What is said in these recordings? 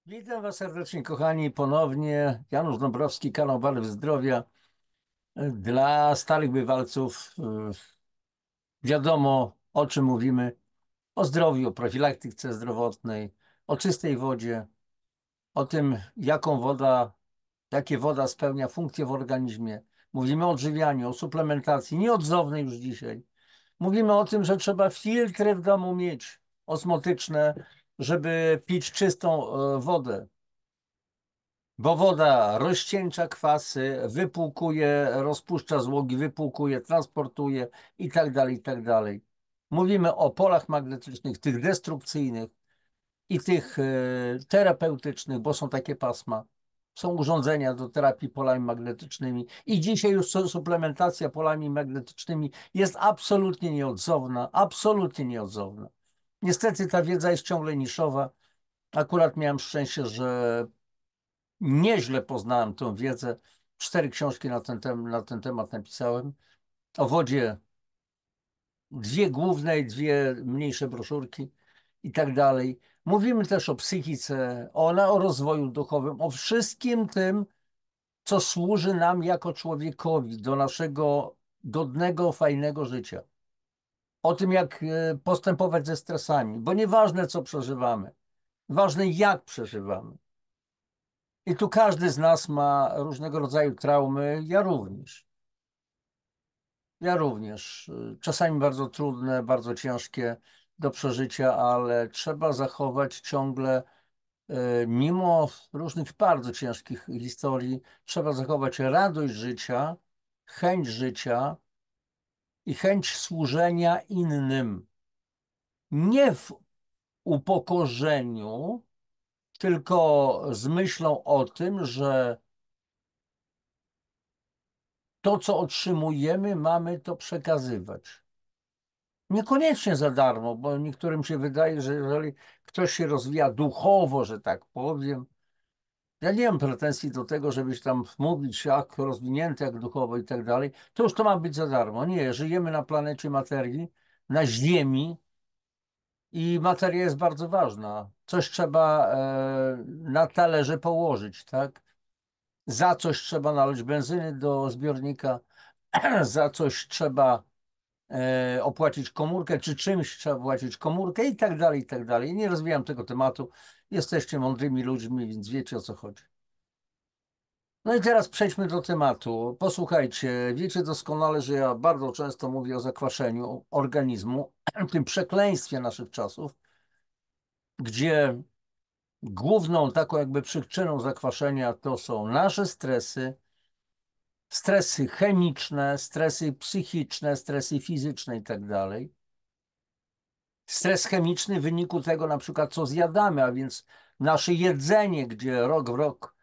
Witam Was serdecznie, kochani, ponownie. Janusz Dąbrowski, kanał Barw Zdrowia. Dla stałych bywalców wiadomo, o czym mówimy. O zdrowiu, o profilaktyce zdrowotnej, o czystej wodzie, o tym, jakie woda spełnia funkcje w organizmie. Mówimy o odżywianiu, o suplementacji, nieodzownej już dzisiaj. Mówimy o tym, że trzeba filtry w domu mieć osmotyczne, żeby pić czystą wodę. Bo woda rozcieńcza kwasy, wypłukuje, rozpuszcza złogi, wypłukuje, transportuje i tak dalej, i tak dalej. Mówimy o polach magnetycznych, tych destrukcyjnych i tych terapeutycznych, bo są takie pasma. Są urządzenia do terapii polami magnetycznymi i dzisiaj już suplementacja polami magnetycznymi jest absolutnie nieodzowna, absolutnie nieodzowna. Niestety ta wiedza jest ciągle niszowa. Akurat miałem szczęście, że nieźle poznałem tę wiedzę. 4 książki na ten temat napisałem. O wodzie 2 główne i 2 mniejsze broszurki i tak dalej. Mówimy też o psychice, o rozwoju duchowym, o wszystkim tym, co służy nam jako człowiekowi do naszego godnego, fajnego życia. O tym, jak postępować ze stresami, bo nieważne, co przeżywamy, ważne, jak przeżywamy. I tu każdy z nas ma różnego rodzaju traumy, ja również. Ja również. Czasami bardzo trudne, bardzo ciężkie do przeżycia, ale trzeba zachować ciągle, mimo różnych bardzo ciężkich historii, trzeba zachować radość życia i chęć służenia innym. Nie w upokorzeniu, tylko z myślą o tym, że to, co otrzymujemy, mamy to przekazywać. Niekoniecznie za darmo, bo niektórym się wydaje, że jeżeli ktoś się rozwija duchowo, że tak powiem, ja nie mam pretensji do tego, żebyś tam mówić, jak rozwinięty, jak duchowo i tak dalej, to już to ma być za darmo. Nie, żyjemy na planecie materii, na Ziemi i materia jest bardzo ważna. Coś trzeba na talerze położyć, tak? Za coś trzeba nalać benzyny do zbiornika, za coś trzeba opłacić komórkę, czy czymś trzeba opłacić komórkę i tak dalej, i tak dalej. Nie rozwijam tego tematu. Jesteście mądrymi ludźmi, więc wiecie, o co chodzi. No i teraz przejdźmy do tematu. Posłuchajcie, wiecie doskonale, że ja bardzo często mówię o zakwaszeniu organizmu, tym przekleństwie naszych czasów, gdzie główną taką jakby przyczyną zakwaszenia to są nasze stresy, stresy chemiczne, stresy psychiczne, stresy fizyczne i tak dalej. Stres chemiczny w wyniku tego na przykład, co zjadamy, a więc nasze jedzenie, gdzie rok w rok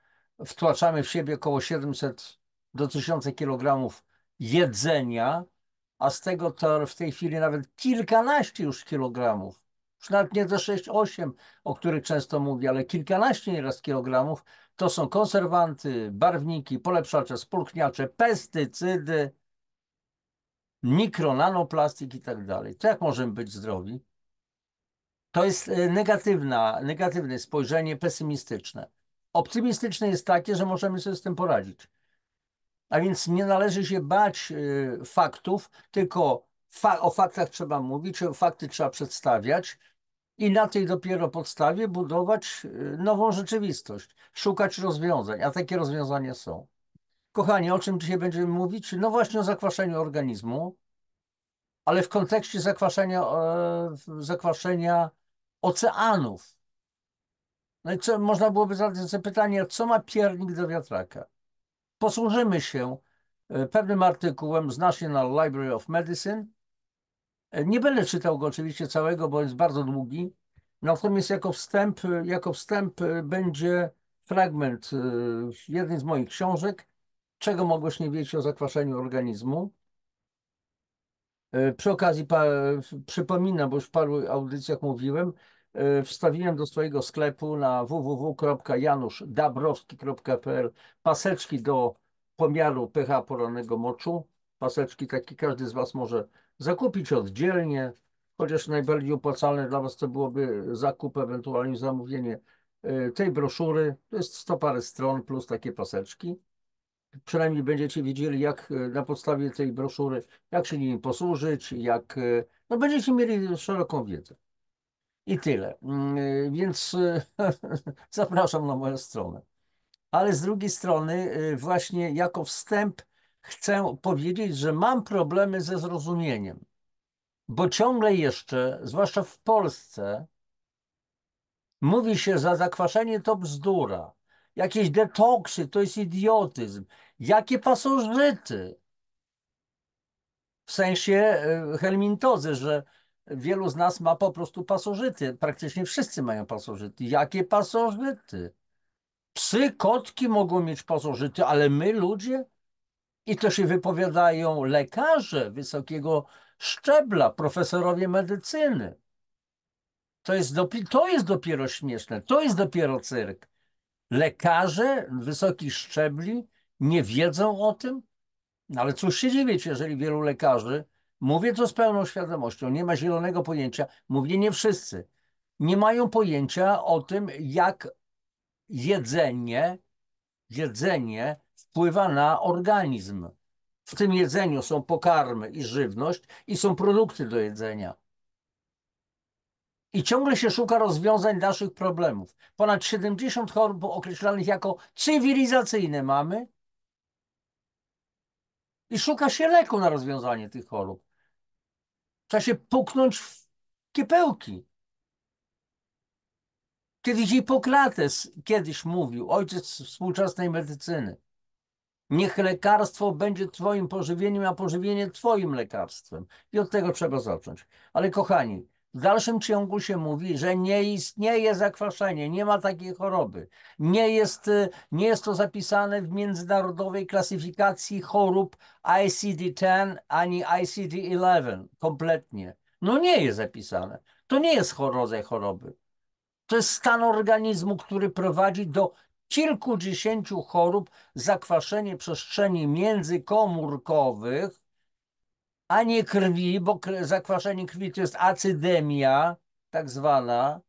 wtłaczamy w siebie około 700 do 1000 kilogramów jedzenia, a z tego to w tej chwili nawet kilkanaście już kilogramów, już nawet nie te 6-8, o których często mówię, ale kilkanaście nieraz kilogramów, to są konserwanty, barwniki, polepszacze, spulchniacze, pestycydy, mikro, nanoplastik i tak dalej. To jak możemy być zdrowi? To jest negatywne spojrzenie, pesymistyczne. Optymistyczne jest takie, że możemy sobie z tym poradzić. A więc nie należy się bać faktów, tylko o faktach trzeba mówić, fakty trzeba przedstawiać i na tej dopiero podstawie budować nową rzeczywistość, szukać rozwiązań, a takie rozwiązania są. Kochani, o czym dzisiaj będziemy mówić? No właśnie o zakwaszeniu organizmu, ale w kontekście zakwaszenia oceanów. No i co, można byłoby zadać sobie pytanie, co ma piernik do wiatraka? Posłużymy się pewnym artykułem z National Library of Medicine. Nie będę czytał go oczywiście całego, bo jest bardzo długi. Natomiast jako wstęp będzie fragment jednej z moich książek, czego mogłeś nie wiedzieć o zakwaszeniu organizmu. Przy okazji przypominam, bo już w paru audycjach mówiłem, wstawiłem do swojego sklepu na www.januszdabrowski.pl paseczki do pomiaru pH porannego moczu. Paseczki takie każdy z Was może zakupić oddzielnie, chociaż najbardziej opłacalne dla Was to byłoby zakup, ewentualnie zamówienie tej broszury. To jest 100 parę stron plus takie paseczki. Przynajmniej będziecie wiedzieli, jak na podstawie tej broszury, jak się nimi posłużyć, no będziecie mieli szeroką wiedzę. I tyle. Więc zapraszam na moją stronę. Ale z drugiej strony, właśnie jako wstęp chcę powiedzieć, że mam problemy ze zrozumieniem, bo ciągle jeszcze, zwłaszcza w Polsce, mówi się, że zakwaszenie to bzdura, jakieś detoksy to jest idiotyzm, jakie pasożyty, w sensie helmintozy, że wielu z nas ma po prostu pasożyty, praktycznie wszyscy mają pasożyty. Jakie pasożyty? Psy, kotki mogą mieć pasożyty, ale my ludzie? I to się wypowiadają lekarze wysokiego szczebla, profesorowie medycyny. To jest dopiero śmieszne, to jest dopiero cyrk. Lekarze wysokich szczebli nie wiedzą o tym? No ale cóż się dziwić, jeżeli wielu lekarzy, mówię to z pełną świadomością, nie ma zielonego pojęcia, mówię nie wszyscy, nie mają pojęcia o tym, jak jedzenie wpływa na organizm. W tym jedzeniu są pokarmy i żywność i są produkty do jedzenia. I ciągle się szuka rozwiązań naszych problemów. Ponad 70 chorób określanych jako cywilizacyjne mamy i szuka się leku na rozwiązanie tych chorób. Trzeba się puknąć w kiepełki. Kiedyś Hipokrates kiedyś mówił, ojciec współczesnej medycyny. Niech lekarstwo będzie twoim pożywieniem, a pożywienie twoim lekarstwem. I od tego trzeba zacząć. Ale kochani, w dalszym ciągu się mówi, że nie istnieje zakwaszenie, nie ma takiej choroby. Nie jest to zapisane w międzynarodowej klasyfikacji chorób ICD-10 ani ICD-11 kompletnie. No nie jest zapisane. To nie jest rodzaj choroby. To jest stan organizmu, który prowadzi do kilkudziesięciu chorób, zakwaszenie przestrzeni międzykomórkowych, a nie krwi, bo zakwaszenie krwi to jest acydemia, tak zwana.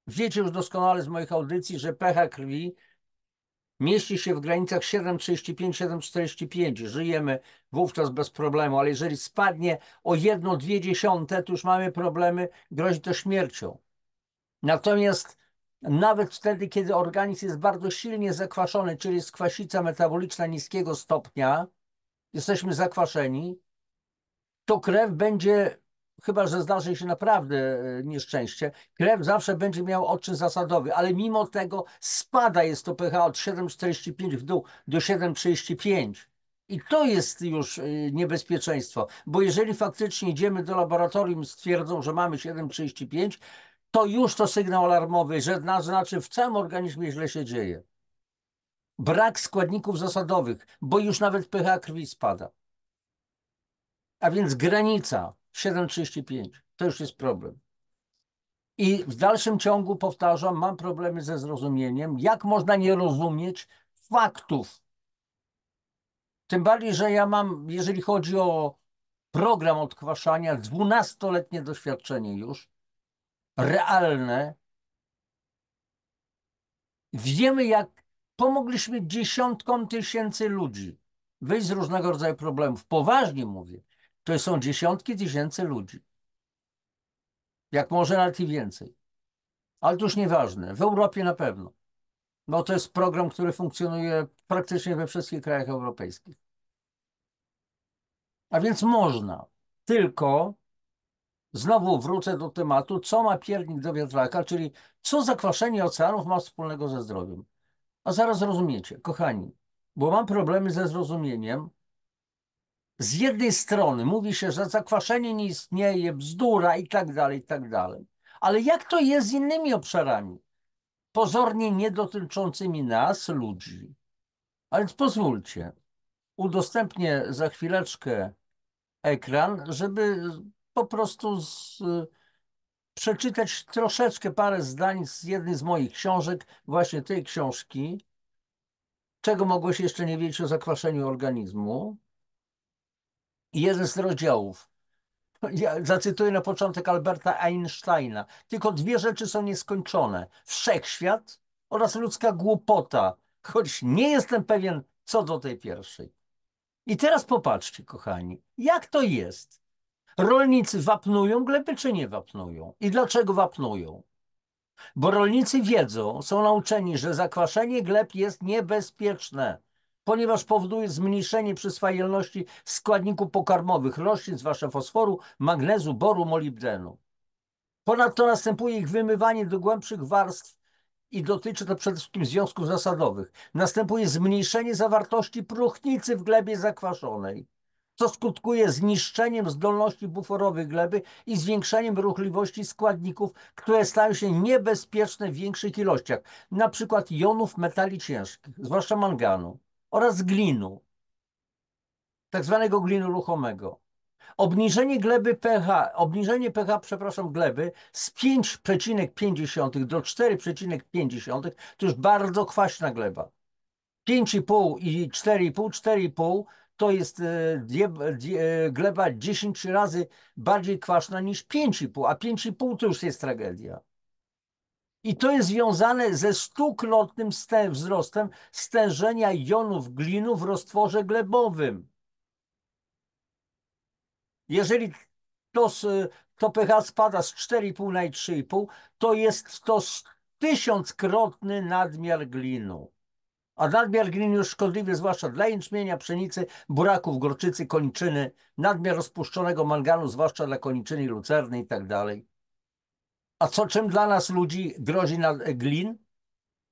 Wiecie już doskonale z moich audycji, że pH krwi mieści się w granicach 7,35-7,45. Żyjemy wówczas bez problemu, ale jeżeli spadnie o 1,2, to już mamy problemy, grozi to śmiercią. Natomiast nawet wtedy, kiedy organizm jest bardzo silnie zakwaszony, czyli jest kwasica metaboliczna niskiego stopnia, jesteśmy zakwaszeni, to krew będzie, chyba że zdarzy się naprawdę nieszczęście, krew zawsze będzie miała odczyn zasadowy, ale mimo tego spada jest to pH od 7,45 w dół do 7,35. I to jest już niebezpieczeństwo, bo jeżeli faktycznie idziemy do laboratorium i stwierdzą, że mamy 7,35, to już to sygnał alarmowy, że znaczy w całym organizmie źle się dzieje. Brak składników zasadowych, bo już nawet pH krwi spada. A więc granica 7,35 to już jest problem. I w dalszym ciągu, powtarzam, mam problemy ze zrozumieniem, jak można nie rozumieć faktów. Tym bardziej, że ja mam, jeżeli chodzi o program odkwaszania, 12-letnie doświadczenie już, realne. Wiemy, jak pomogliśmy dziesiątkom tysięcy ludzi wyjść z różnego rodzaju problemów. Poważnie mówię, to są dziesiątki tysięcy ludzi. Jak może nawet i więcej. Ale to już nieważne. W Europie na pewno. Bo to jest program, który funkcjonuje praktycznie we wszystkich krajach europejskich. A więc można. Tylko znowu wrócę do tematu, co ma piernik do wiatraka, czyli co zakwaszenie oceanów ma wspólnego ze zdrowiem. A zaraz zrozumiecie, kochani, bo mam problemy ze zrozumieniem. Z jednej strony mówi się, że zakwaszenie nie istnieje, bzdura i tak dalej, i tak dalej. Ale jak to jest z innymi obszarami, pozornie nie dotyczącymi nas, ludzi? A więc pozwólcie, udostępnię za chwileczkę ekran, żeby po prostu przeczytać troszeczkę parę zdań z jednej z moich książek, właśnie tej książki, czego mogłeś jeszcze nie wiedzieć o zakwaszeniu organizmu. I jeden z rozdziałów Ja zacytuję na początek Alberta Einsteina. Tylko dwie rzeczy są nieskończone. Wszechświat oraz ludzka głupota, choć nie jestem pewien co do tej pierwszej. I teraz popatrzcie, kochani, jak to jest? Rolnicy wapnują gleby czy nie wapnują? I dlaczego wapnują? Bo rolnicy wiedzą, są nauczeni, że zakwaszenie gleb jest niebezpieczne, ponieważ powoduje zmniejszenie przyswajalności składników pokarmowych roślin, zwłaszcza fosforu, magnezu, boru, molibdenu. Ponadto następuje ich wymywanie do głębszych warstw i dotyczy to przede wszystkim związków zasadowych. Następuje zmniejszenie zawartości próchnicy w glebie zakwaszonej, co skutkuje zniszczeniem zdolności buforowych gleby i zwiększeniem ruchliwości składników, które stają się niebezpieczne w większych ilościach, na przykład jonów metali ciężkich, zwłaszcza manganu, oraz glinu, tak zwanego glinu ruchomego. Obniżenie pH, przepraszam, gleby z 5,5 do 4,5 to już bardzo kwaśna gleba. 5,5 i 4,5, 4,5 to jest gleba 10 razy bardziej kwaśna niż 5,5, a 5,5 to już jest tragedia. I to jest związane ze stukrotnym wzrostem stężenia jonów glinu w roztworze glebowym. Jeżeli to, to pH spada z 4,5 na 3,5, to jest to 1000-krotny nadmiar glinu. A nadmiar glinu jest szkodliwy zwłaszcza dla jęczmienia, pszenicy, buraków, gorczycy, koniczyny, nadmiar rozpuszczonego manganu, zwłaszcza dla koniczyny, lucerny i tak dalej. A czym dla nas ludzi grozi glin?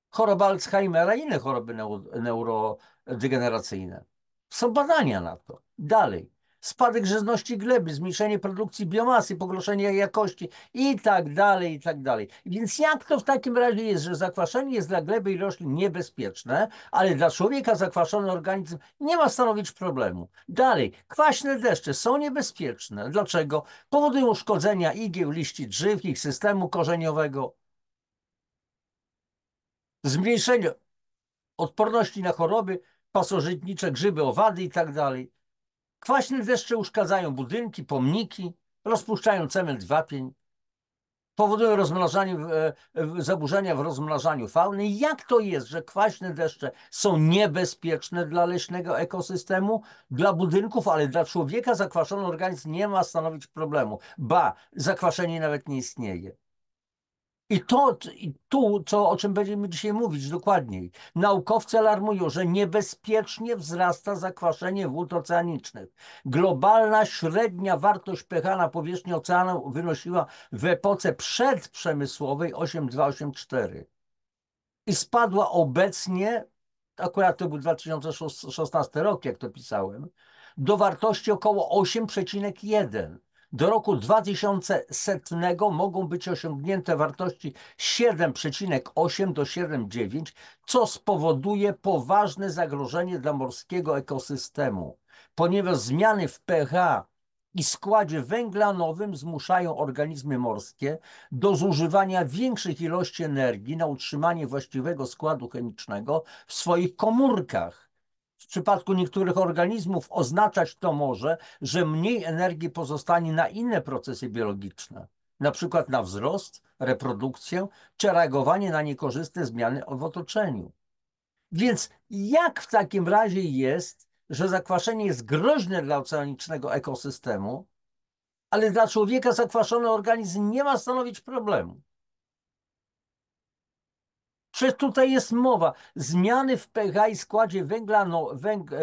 Choroba Alzheimera i inne choroby neurodegeneracyjne. Są badania na to. Dalej. Spadek żyzności gleby, zmniejszenie produkcji biomasy, pogorszenie jej jakości i tak dalej, i tak dalej. Więc jak to w takim razie jest, że zakwaszenie jest dla gleby i roślin niebezpieczne, ale dla człowieka zakwaszony organizm nie ma stanowić problemu? Dalej. Kwaśne deszcze są niebezpieczne. Dlaczego? Powodują uszkodzenia igieł, liści drzew, ich systemu korzeniowego, zmniejszenie odporności na choroby pasożytnicze, grzyby, owady i tak dalej. Kwaśne deszcze uszkadzają budynki, pomniki, rozpuszczają cement, wapień, powodują zaburzenia w rozmnażaniu fauny. Jak to jest, że kwaśne deszcze są niebezpieczne dla leśnego ekosystemu, dla budynków, ale dla człowieka zakwaszony organizm nie ma stanowić problemu? Ba, zakwaszenie nawet nie istnieje. I tu, o czym będziemy dzisiaj mówić dokładniej. Naukowcy alarmują, że niebezpiecznie wzrasta zakwaszenie wód oceanicznych. Globalna średnia wartość pH na powierzchni oceanu wynosiła w epoce przedprzemysłowej 8,2-8,4 i spadła obecnie, akurat to był 2016 rok, jak to pisałem, do wartości około 8,1. Do roku 2100 mogą być osiągnięte wartości 7,8 do 7,9, co spowoduje poważne zagrożenie dla morskiego ekosystemu, ponieważ zmiany w pH i składzie węglanowym zmuszają organizmy morskie do zużywania większych ilości energii na utrzymanie właściwego składu chemicznego w swoich komórkach. W przypadku niektórych organizmów oznaczać to może, że mniej energii pozostanie na inne procesy biologiczne, na przykład na wzrost, reprodukcję czy reagowanie na niekorzystne zmiany w otoczeniu. Więc jak w takim razie jest, że zakwaszenie jest groźne dla oceanicznego ekosystemu, ale dla człowieka zakwaszony organizm nie ma stanowić problemu? Przecież tutaj jest mowa. Zmiany w pH i składzie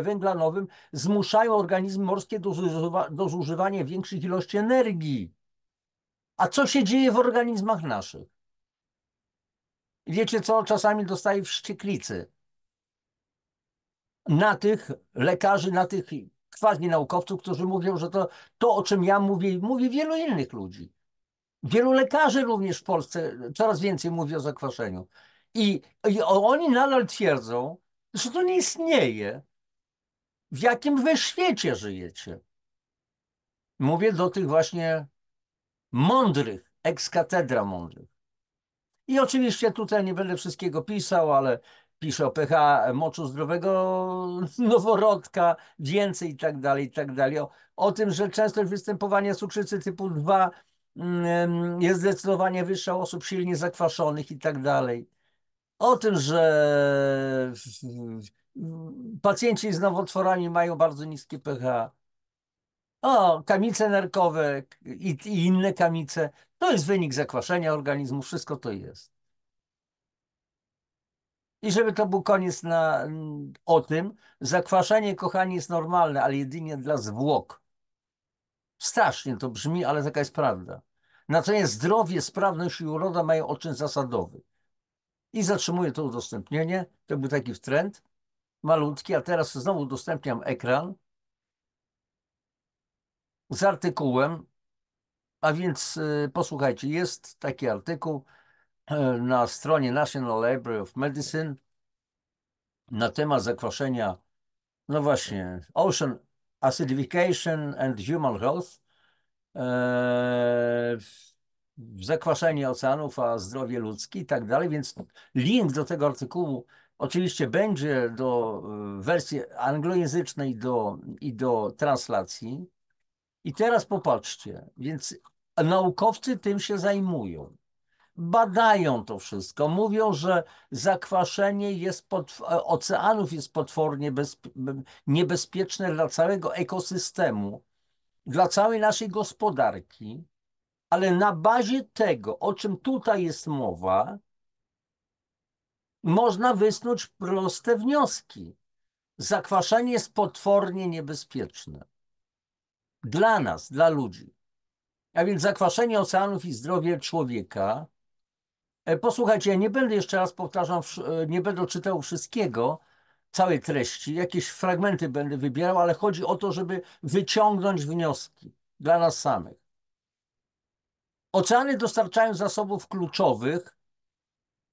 węglanowym zmuszają organizmy morskie do zużywania większych ilości energii. A co się dzieje w organizmach naszych? Wiecie co? Czasami dostaję wścieklicy na tych lekarzy, na tych quasi naukowców, którzy mówią, że to o czym ja mówię, mówi wielu innych ludzi. Wielu lekarzy również w Polsce coraz więcej mówi o zakwaszeniu. I oni nadal twierdzą, że to nie istnieje. W jakim wy świecie żyjecie? Mówię do tych właśnie mądrych, ex cathedra mądrych. I oczywiście tutaj nie będę wszystkiego pisał, ale pisze o pH moczu zdrowego noworodka, więcej i tak dalej, i tak dalej. O tym, że częstość występowania cukrzycy typu 2 jest zdecydowanie wyższa u osób silnie zakwaszonych i tak dalej. O tym, że pacjenci z nowotworami mają bardzo niskie pH. O, kamice nerkowe i inne kamice. To jest wynik zakwaszenia organizmu, wszystko to jest. I żeby to był koniec o tym, zakwaszenie, kochani, jest normalne, ale jedynie dla zwłok. Strasznie to brzmi, ale taka jest prawda. Natomiast zdrowie, sprawność i uroda mają odczyn zasadowy. I zatrzymuję to udostępnienie. To był taki trend malutki, a teraz znowu udostępniam ekran z artykułem. A więc posłuchajcie, jest taki artykuł na stronie National Library of Medicine na temat zakwaszenia, no właśnie, Ocean Acidification and Human Health, zakwaszenie oceanów, a zdrowie ludzkie i tak dalej, więc link do tego artykułu oczywiście będzie do wersji anglojęzycznej i do translacji. I teraz popatrzcie, więc naukowcy tym się zajmują. Badają to wszystko. Mówią, że zakwaszenie oceanów jest potwornie niebezpieczne dla całego ekosystemu, dla całej naszej gospodarki, ale na bazie tego, o czym tutaj jest mowa, można wysnuć proste wnioski. Zakwaszenie jest potwornie niebezpieczne dla nas, dla ludzi. A więc zakwaszenie oceanów i zdrowie człowieka. Posłuchajcie, ja nie będę jeszcze raz powtarzał, nie będę czytał wszystkiego, całej treści, jakieś fragmenty będę wybierał, ale chodzi o to, żeby wyciągnąć wnioski dla nas samych. Oceany dostarczają zasobów kluczowych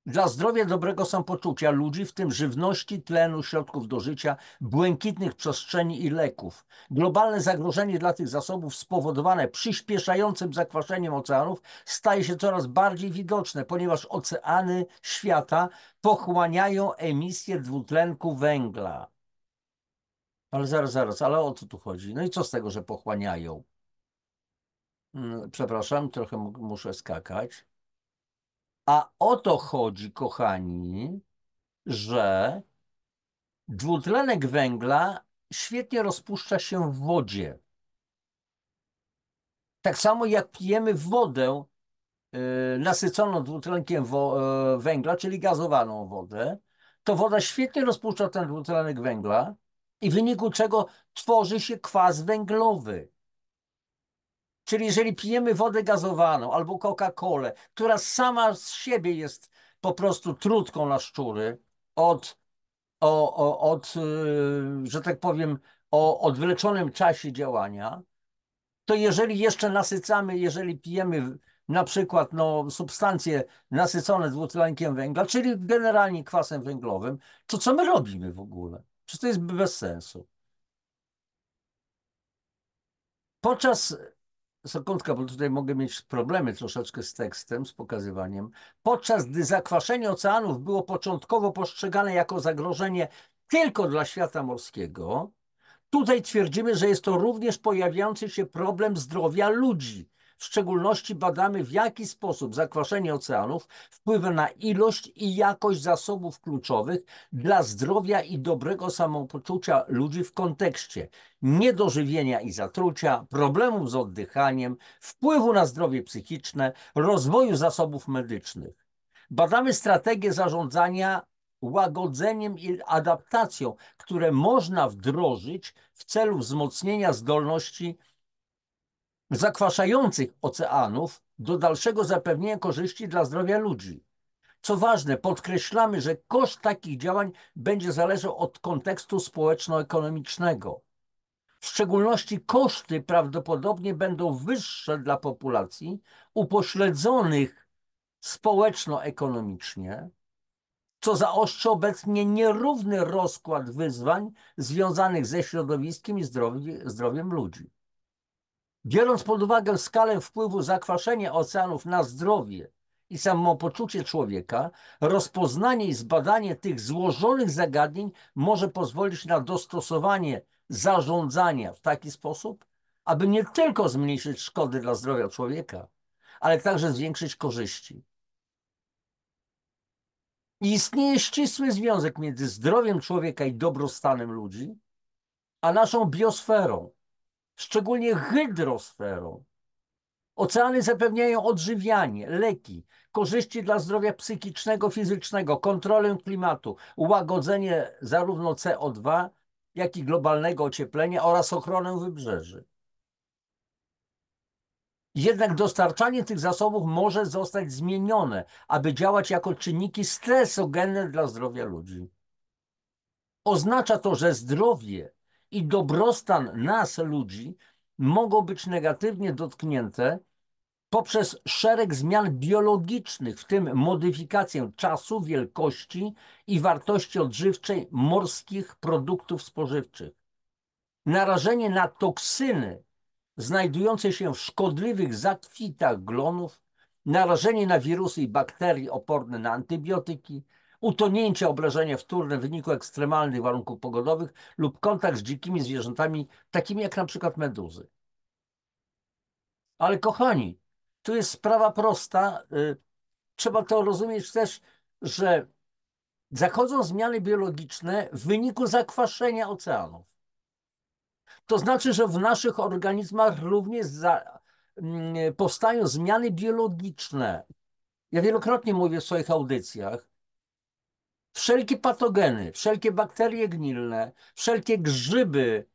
dla zdrowia, dobrego samopoczucia ludzi, w tym żywności, tlenu, środków do życia, błękitnych przestrzeni i leków. Globalne zagrożenie dla tych zasobów spowodowane przyspieszającym zakwaszeniem oceanów staje się coraz bardziej widoczne, ponieważ oceany świata pochłaniają emisję dwutlenku węgla. Ale zaraz, ale o co tu chodzi? No i co z tego, że pochłaniają? Przepraszam, trochę muszę skakać. A o to chodzi, kochani, że dwutlenek węgla świetnie rozpuszcza się w wodzie. Tak samo jak pijemy wodę nasyconą dwutlenkiem węgla, czyli gazowaną wodę, to woda świetnie rozpuszcza ten dwutlenek węgla i w wyniku czego tworzy się kwas węglowy. Czyli jeżeli pijemy wodę gazowaną albo Coca-Colę, która sama z siebie jest po prostu trutką na szczury że tak powiem, o odwleczonym czasie działania, to jeżeli jeszcze nasycamy, jeżeli pijemy na przykład substancje nasycone dwutlenkiem węgla, czyli generalnie kwasem węglowym, to co my robimy w ogóle? Przecież to jest bez sensu. Sekundka, bo tutaj mogę mieć problemy troszeczkę z tekstem, z pokazywaniem. Podczas gdy zakwaszenie oceanów było początkowo postrzegane jako zagrożenie tylko dla świata morskiego, tutaj twierdzimy, że jest to również pojawiający się problem zdrowia ludzi. W szczególności badamy, w jaki sposób zakwaszenie oceanów wpływa na ilość i jakość zasobów kluczowych dla zdrowia i dobrego samopoczucia ludzi w kontekście niedożywienia i zatrucia, problemów z oddychaniem, wpływu na zdrowie psychiczne, rozwoju zasobów medycznych. Badamy strategie zarządzania łagodzeniem i adaptacją, które można wdrożyć w celu wzmocnienia zdolności zakwaszających oceanów do dalszego zapewnienia korzyści dla zdrowia ludzi. Co ważne, podkreślamy, że koszt takich działań będzie zależał od kontekstu społeczno-ekonomicznego. W szczególności koszty prawdopodobnie będą wyższe dla populacji upośledzonych społeczno-ekonomicznie, co zaostrzy obecnie nierówny rozkład wyzwań związanych ze środowiskiem i zdrowiem ludzi. Biorąc pod uwagę skalę wpływu zakwaszenia oceanów na zdrowie i samopoczucie człowieka, rozpoznanie i zbadanie tych złożonych zagadnień może pozwolić na dostosowanie zarządzania w taki sposób, aby nie tylko zmniejszyć szkody dla zdrowia człowieka, ale także zwiększyć korzyści. I istnieje ścisły związek między zdrowiem człowieka i dobrostanem ludzi, a naszą biosferą, szczególnie hydrosferą. Oceany zapewniają odżywianie, leki, korzyści dla zdrowia psychicznego, fizycznego, kontrolę klimatu, łagodzenie zarówno CO2, jak i globalnego ocieplenia oraz ochronę wybrzeży. Jednak dostarczanie tych zasobów może zostać zmienione, aby działać jako czynniki stresogenne dla zdrowia ludzi. Oznacza to, że zdrowie i dobrostan nas, ludzi, mogą być negatywnie dotknięte poprzez szereg zmian biologicznych, w tym modyfikację czasu, wielkości i wartości odżywczej morskich produktów spożywczych. Narażenie na toksyny znajdujące się w szkodliwych zakwitach glonów, narażenie na wirusy i bakterie oporne na antybiotyki, utonięcie, obrażenia wtórne w wyniku ekstremalnych warunków pogodowych lub kontakt z dzikimi zwierzętami, takimi jak na przykład meduzy. Ale kochani, tu jest sprawa prosta. Trzeba to rozumieć też, że zachodzą zmiany biologiczne w wyniku zakwaszenia oceanów. To znaczy, że w naszych organizmach również powstają zmiany biologiczne. Ja wielokrotnie mówię w swoich audycjach. Wszelkie patogeny, wszelkie bakterie gnilne, wszelkie grzyby,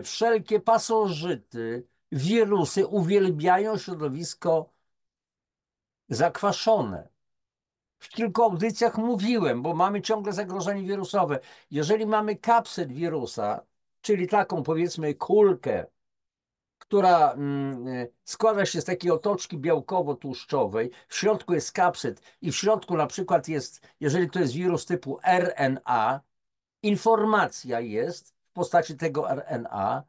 wszelkie pasożyty, wirusy uwielbiają środowisko zakwaszone. W kilku audycjach mówiłem, bo mamy ciągle zagrożenie wirusowe. Jeżeli mamy kapsę wirusa, czyli taką powiedzmy kulkę, która składa się z takiej otoczki białkowo-tłuszczowej, w środku jest kapsyd i w środku na przykład jest, jeżeli to jest wirus typu RNA, informacja jest w postaci tego RNA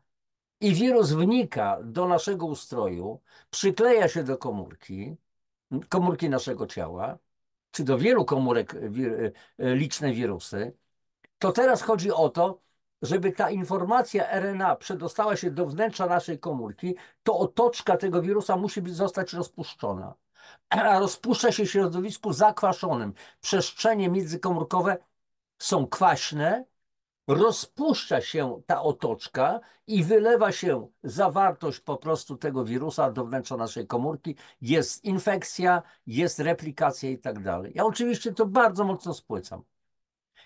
i wirus wnika do naszego ustroju, przykleja się do komórki naszego ciała, czy do wielu komórek liczne wirusy, to teraz chodzi o to, żeby ta informacja RNA przedostała się do wnętrza naszej komórki, to otoczka tego wirusa musi zostać rozpuszczona. A rozpuszcza się w środowisku zakwaszonym. Przestrzenie międzykomórkowe są kwaśne, rozpuszcza się ta otoczka i wylewa się zawartość po prostu tego wirusa do wnętrza naszej komórki. Jest infekcja, jest replikacja i tak dalej. Ja oczywiście to bardzo mocno spłycam.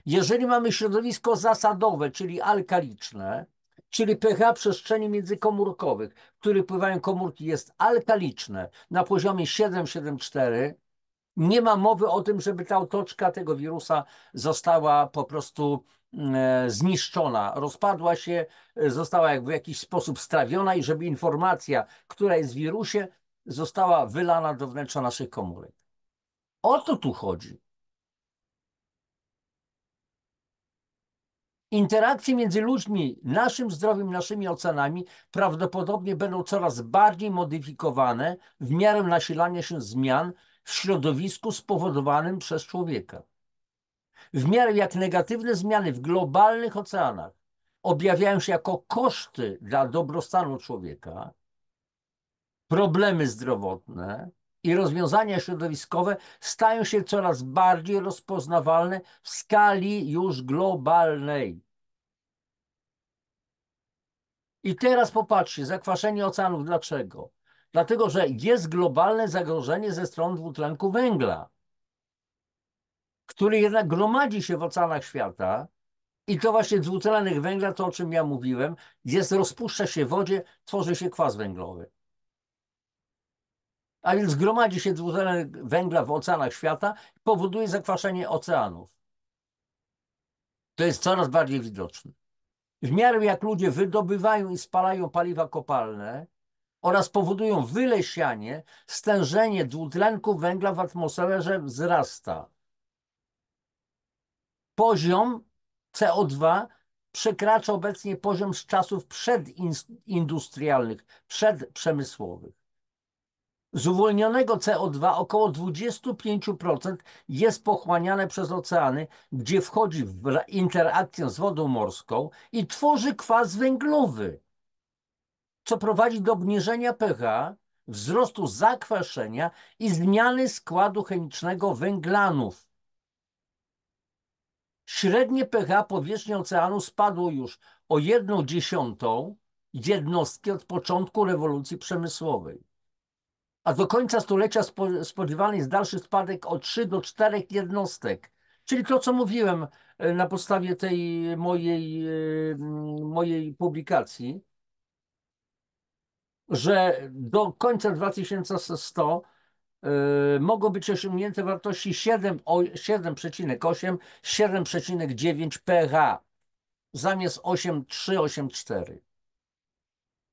Jeżeli mamy środowisko zasadowe, czyli alkaliczne, czyli pH przestrzeni międzykomórkowych, w których pływają komórki, jest alkaliczne na poziomie 7,4, nie ma mowy o tym, żeby ta otoczka tego wirusa została po prostu zniszczona, rozpadła się, została jakby w jakiś sposób strawiona i żeby informacja, która jest w wirusie, została wylana do wnętrza naszych komórek. O to tu chodzi. Interakcje między ludźmi, naszym zdrowiem, naszymi oceanami prawdopodobnie będą coraz bardziej modyfikowane w miarę nasilania się zmian w środowisku spowodowanym przez człowieka. W miarę jak negatywne zmiany w globalnych oceanach objawiają się jako koszty dla dobrostanu człowieka, problemy zdrowotne i rozwiązania środowiskowe stają się coraz bardziej rozpoznawalne w skali już globalnej. I teraz popatrzcie, zakwaszenie oceanów. Dlaczego? Dlatego, że jest globalne zagrożenie ze strony dwutlenku węgla, który jednak gromadzi się w oceanach świata i to właśnie dwutlenek węgla, to o czym ja mówiłem, rozpuszcza się w wodzie, tworzy się kwas węglowy. A więc gromadzi się dwutlenek węgla w oceanach świata i powoduje zakwaszenie oceanów. To jest coraz bardziej widoczne. W miarę jak ludzie wydobywają i spalają paliwa kopalne, oraz powodują wylesianie, stężenie dwutlenku węgla w atmosferze wzrasta. Poziom CO2 przekracza obecnie poziom z czasów przedindustrialnych, przedprzemysłowych. Z uwolnionego CO2 około 25% jest pochłaniane przez oceany, gdzie wchodzi w interakcję z wodą morską i tworzy kwas węglowy, co prowadzi do obniżenia pH, wzrostu zakwaszenia i zmiany składu chemicznego węglanów. Średnie pH powierzchni oceanu spadło już o 1/10 jednostki od początku rewolucji przemysłowej. A do końca stulecia spodziewany jest dalszy spadek o 3 do 4 jednostek. Czyli to, co mówiłem na podstawie tej mojej publikacji, że do końca 2100 mogą być osiągnięte wartości 7,8, 7,9 pH zamiast 8,3, 8,4.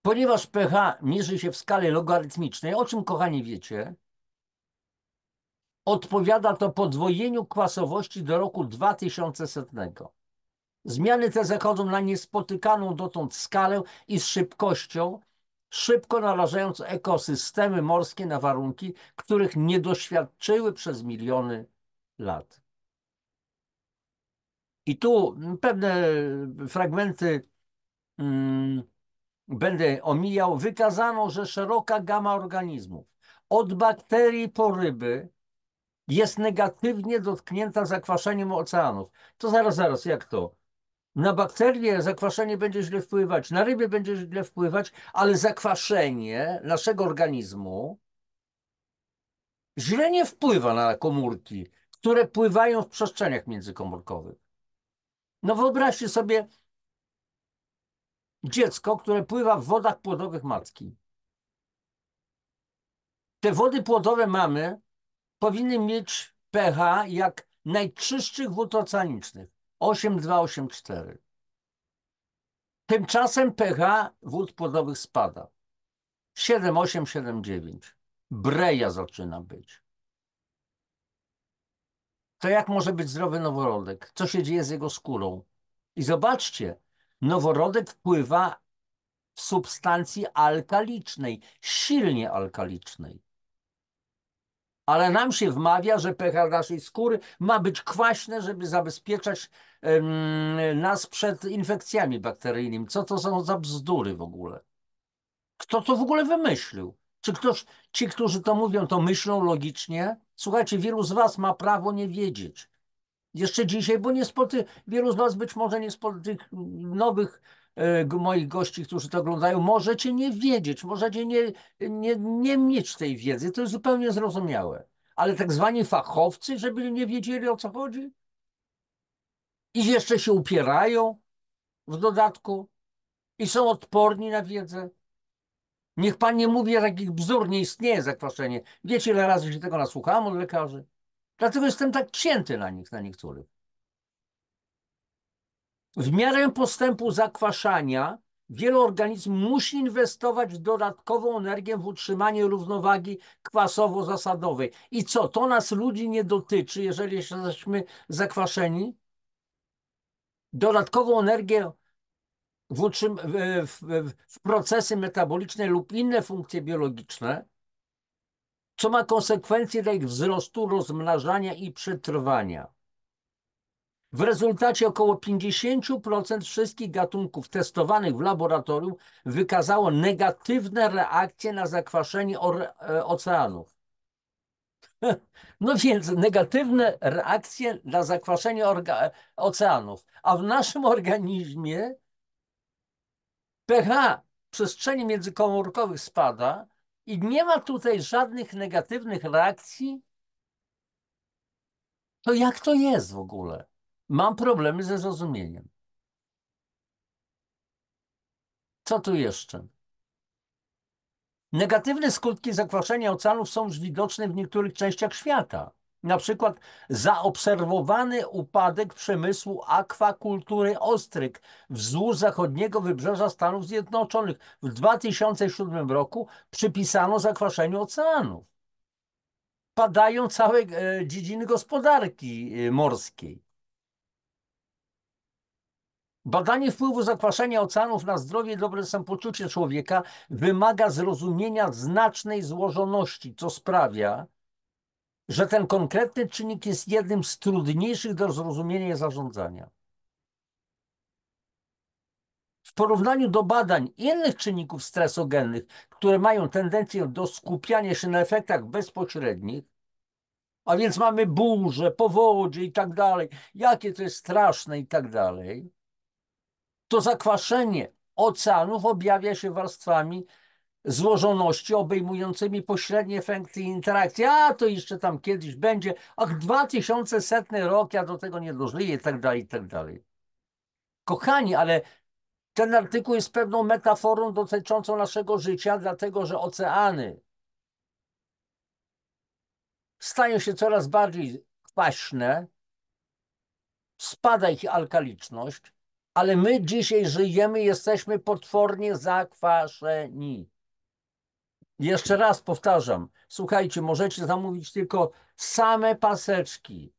Ponieważ pH mierzy się w skali logarytmicznej, o czym, kochani, wiecie, odpowiada to podwojeniu kwasowości do roku 2100. Zmiany te zachodzą na niespotykaną dotąd skalę i z szybkością, szybko narażając ekosystemy morskie na warunki, których nie doświadczyły przez miliony lat. I tu pewne fragmenty będę omijał. Wykazano, że szeroka gama organizmów, od bakterii po ryby, jest negatywnie dotknięta zakwaszeniem oceanów. To zaraz, jak to? Na bakterie zakwaszenie będzie źle wpływać, na ryby będzie źle wpływać, ale zakwaszenie naszego organizmu źle nie wpływa na komórki, które pływają w przestrzeniach międzykomórkowych. No wyobraźcie sobie dziecko, które pływa w wodach płodowych matki. Te wody płodowe mamy powinny mieć pH jak najczystszych wód oceanicznych. 8,2, 8,4. Tymczasem pH wód płodowych spada. 7,8, 7,9. Breja zaczyna być. To jak może być zdrowy noworodek? Co się dzieje z jego skórą? I zobaczcie, noworodek wpływa w substancji alkalicznej, silnie alkalicznej. Ale nam się wmawia, że pH naszej skóry ma być kwaśne, żeby zabezpieczać nas przed infekcjami bakteryjnymi. Co to są za bzdury w ogóle? Kto to w ogóle wymyślił? Czy ci, którzy to mówią, to myślą logicznie? Słuchajcie, wielu z was ma prawo nie wiedzieć. Jeszcze dzisiaj, bo wielu z was być może nie spod tych nowych moich gości, którzy to oglądają, możecie nie wiedzieć, możecie nie mieć tej wiedzy. To jest zupełnie zrozumiałe. Ale tak zwani fachowcy, żeby nie wiedzieli, o co chodzi? I jeszcze się upierają w dodatku i są odporni na wiedzę. Niech pan nie mówi, że takich bzdur nie istnieje zakwaszenie. Wiecie, ile razy się tego nasłuchałem od lekarzy? Dlatego jestem tak cięty na nich, na niektórych. W miarę postępu zakwaszania wiele organizmów musi inwestować w dodatkową energię w utrzymanie równowagi kwasowo-zasadowej. I co, to nas ludzi nie dotyczy, jeżeli jesteśmy zakwaszeni? Dodatkową energię w procesy metaboliczne lub inne funkcje biologiczne, co ma konsekwencje dla ich wzrostu, rozmnażania i przetrwania. W rezultacie około 50% wszystkich gatunków testowanych w laboratorium wykazało negatywne reakcje na zakwaszenie oceanów. No więc negatywne reakcje na zakwaszenie oceanów, a w naszym organizmie pH przestrzeni międzykomórkowych spada i nie ma tutaj żadnych negatywnych reakcji. To jak to jest w ogóle? Mam problemy ze zrozumieniem. Co tu jeszcze? Negatywne skutki zakwaszenia oceanów są już widoczne w niektórych częściach świata. Na przykład zaobserwowany upadek przemysłu akwakultury ostryg wzdłuż zachodniego wybrzeża Stanów Zjednoczonych. W 2007 roku przypisano zakwaszeniu oceanów. Padają całe dziedziny gospodarki morskiej. Badanie wpływu zakwaszenia oceanów na zdrowie i dobre samopoczucie człowieka wymaga zrozumienia znacznej złożoności, co sprawia, że ten konkretny czynnik jest jednym z trudniejszych do zrozumienia i zarządzania. W porównaniu do badań innych czynników stresogennych, które mają tendencję do skupiania się na efektach bezpośrednich, a więc mamy burze, powodzie i tak dalej, jakie to jest straszne i tak dalej, to zakwaszenie oceanów objawia się warstwami złożoności obejmującymi pośrednie efekty interakcji. A to jeszcze tam kiedyś będzie, ach, 2100 rok, ja do tego nie dożyję i tak dalej, i tak dalej. Kochani, ale ten artykuł jest pewną metaforą dotyczącą naszego życia, dlatego że oceany stają się coraz bardziej kwaśne, spada ich alkaliczność, ale my dzisiaj żyjemy, jesteśmy potwornie zakwaszeni. Jeszcze raz powtarzam, słuchajcie, możecie zamówić tylko same paseczki,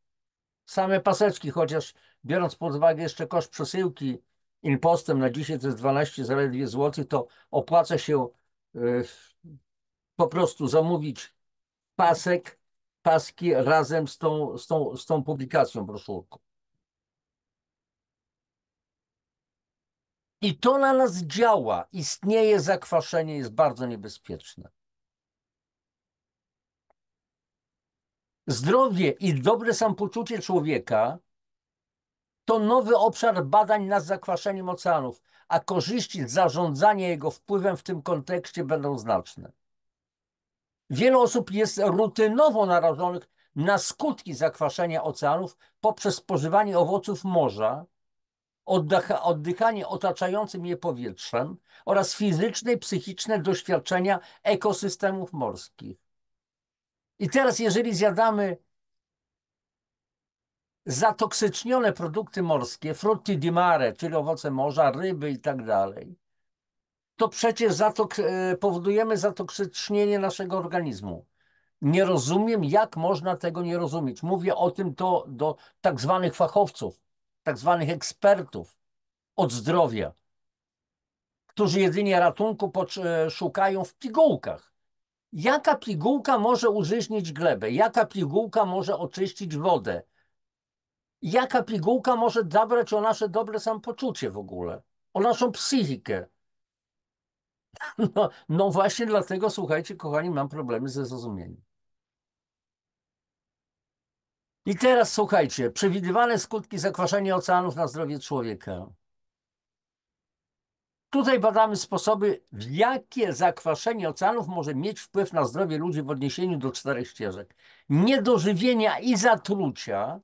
chociaż biorąc pod uwagę jeszcze koszt przesyłki impostem na dzisiaj to jest 12 zaledwie złotych, to opłaca się y, po prostu zamówić paski razem z tą publikacją, broszurką. I to na nas działa. Istnieje zakwaszenie, jest bardzo niebezpieczne. Zdrowie i dobre samopoczucie człowieka to nowy obszar badań nad zakwaszeniem oceanów, a korzyści z zarządzania jego wpływem w tym kontekście będą znaczne. Wiele osób jest rutynowo narażonych na skutki zakwaszenia oceanów poprzez spożywanie owoców morza, oddychanie otaczającym je powietrzem oraz fizyczne i psychiczne doświadczenia ekosystemów morskich. I teraz, jeżeli zjadamy zatoksycznione produkty morskie, frutti di mare, czyli owoce morza, ryby i tak dalej, to przecież powodujemy zatoksycznienie naszego organizmu. Nie rozumiem, jak można tego nie rozumieć. Mówię o tym do tak zwanych fachowców, tak zwanych ekspertów od zdrowia, którzy jedynie ratunku szukają w pigułkach. Jaka pigułka może użyźnić glebę? Jaka pigułka może oczyścić wodę? Jaka pigułka może zabrać o nasze dobre samopoczucie w ogóle? O naszą psychikę? No właśnie dlatego, słuchajcie, kochani, mam problemy ze zrozumieniem. I teraz słuchajcie, przewidywane skutki zakwaszenia oceanów na zdrowie człowieka. Tutaj badamy sposoby, w jakie zakwaszenie oceanów może mieć wpływ na zdrowie ludzi w odniesieniu do 4 ścieżek. Niedożywienia i zatrucia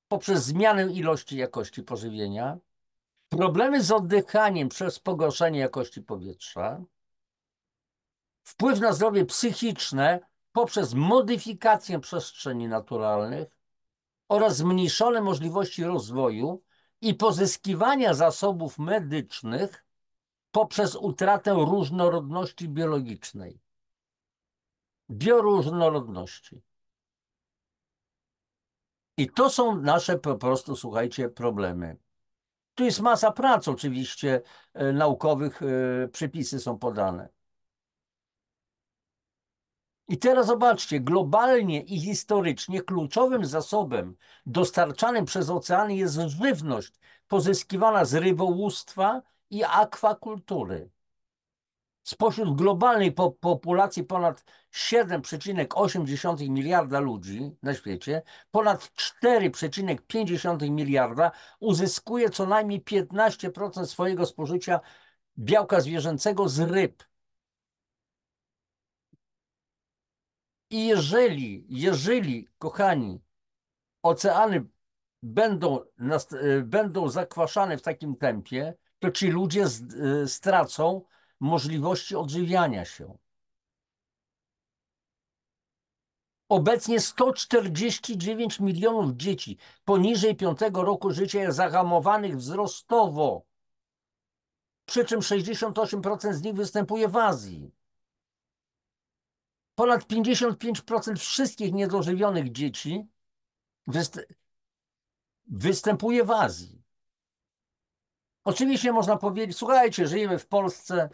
poprzez zmianę ilości i jakości pożywienia, problemy z oddychaniem przez pogorszenie jakości powietrza, wpływ na zdrowie psychiczne poprzez modyfikację przestrzeni naturalnych oraz zmniejszone możliwości rozwoju i pozyskiwania zasobów medycznych poprzez utratę różnorodności biologicznej. Bioróżnorodności. I to są nasze po prostu, słuchajcie, problemy. Tu jest masa prac oczywiście naukowych, przepisy są podane. I teraz zobaczcie, globalnie i historycznie kluczowym zasobem dostarczanym przez oceany jest żywność pozyskiwana z rybołówstwa i akwakultury. Spośród globalnej populacji ponad 7,8 miliarda ludzi na świecie, ponad 4,5 miliarda uzyskuje co najmniej 15% swojego spożycia białka zwierzęcego z ryb. I jeżeli, kochani, oceany będą zakwaszane w takim tempie, to ci ludzie stracą możliwości odżywiania się. Obecnie 149 milionów dzieci poniżej 5 roku życia jest zahamowanych wzrostowo, przy czym 68% z nich występuje w Azji. Ponad 55% wszystkich niedożywionych dzieci występuje w Azji. Oczywiście można powiedzieć, słuchajcie, żyjemy w Polsce,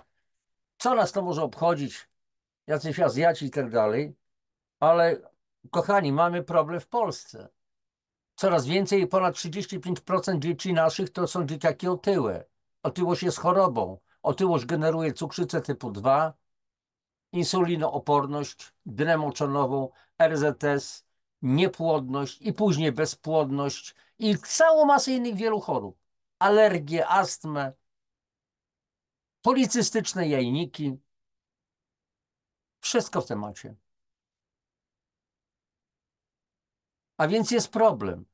co nas to może obchodzić, jacyś Azjaci i tak dalej, ale kochani, mamy problem w Polsce. Coraz więcej, ponad 35% dzieci naszych to są dzieciaki otyłe. Otyłość jest chorobą. Otyłość generuje cukrzycę typu 2, insulinooporność, dnę moczonową, RZS, niepłodność i później bezpłodność i całą masę innych wielu chorób. Alergie, astmę, policystyczne jajniki. Wszystko w temacie. A więc jest problem.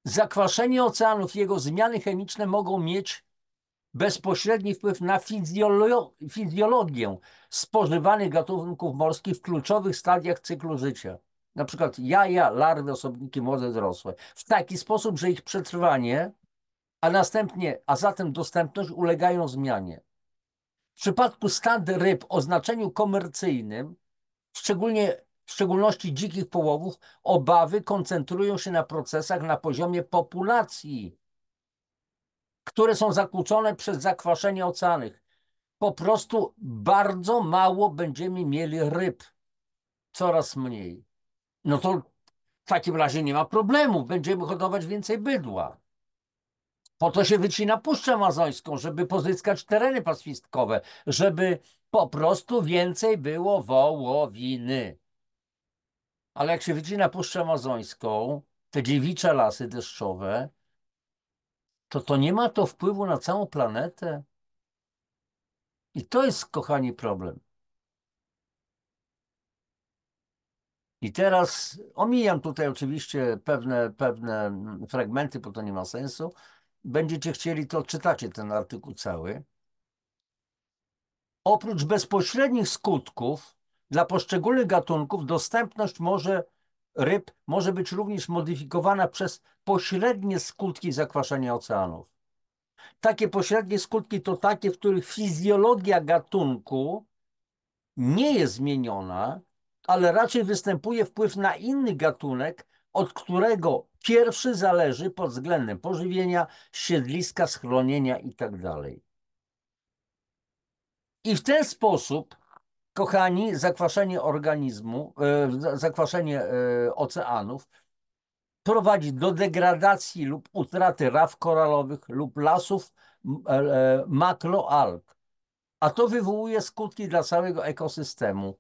Zakwaszenie oceanów i jego zmiany chemiczne mogą mieć bezpośredni wpływ na fizjologię spożywanych gatunków morskich w kluczowych stadiach cyklu życia. Na przykład jaja, larwy, osobniki młode, dorosłe. W taki sposób, że ich przetrwanie, a zatem dostępność ulegają zmianie. W przypadku stad ryb o znaczeniu komercyjnym, w szczególności dzikich połowów, obawy koncentrują się na procesach na poziomie populacji, które są zakłócone przez zakwaszenie oceanów. Po prostu bardzo mało będziemy mieli ryb, coraz mniej. No to w takim razie nie ma problemu, będziemy hodować więcej bydła. Po to się wycina Puszczę Amazońską, żeby pozyskać tereny pastwiskowe, żeby po prostu więcej było wołowiny. Ale jak się wycina Puszczę Amazońską, te dziewicze lasy deszczowe, to nie ma to wpływu na całą planetę. I to jest, kochani, problem. I teraz omijam tutaj oczywiście pewne fragmenty, bo to nie ma sensu. Będziecie chcieli, to czytacie ten artykuł cały. Oprócz bezpośrednich skutków dla poszczególnych gatunków dostępność ryb może być również modyfikowana przez pośrednie skutki zakwaszenia oceanów. Takie pośrednie skutki to takie, w których fizjologia gatunku nie jest zmieniona, ale raczej występuje wpływ na inny gatunek, od którego pierwszy zależy pod względem pożywienia, siedliska, schronienia itd. I w ten sposób, kochani, zakwaszenie oceanów prowadzi do degradacji lub utraty raf koralowych lub lasów makroalg, a to wywołuje skutki dla całego ekosystemu.